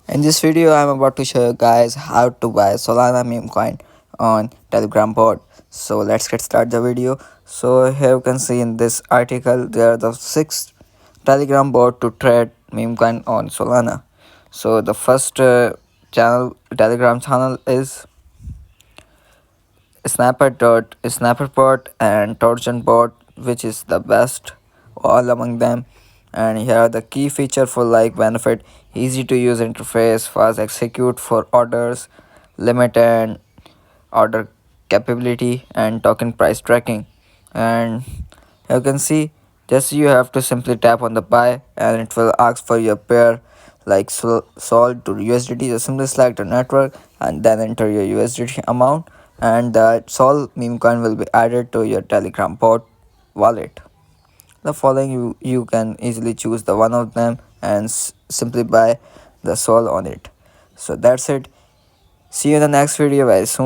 In this video, I'm about to show you guys how to buy Solana Memecoin on Telegram bot. So let's get started the video. So here you can see in this article there are the 6 Telegram bot to trade Memecoin on Solana. So the first Telegram channel is Snapperbot and TorsionBot, which is the best all among them. And here are the key feature for like benefit: easy to use interface, fast execute for orders, limit and order capability, and token price tracking. And you can see just you have to simply tap on the buy and it will ask for your pair like sol to USDT. Just simply select the network and then enter your USDT amount, and the sol meme coin will be added to your Telegram bot wallet. The following you can easily choose the one of them and simply buy the sol on it. So that's it. See you in the next video very soon.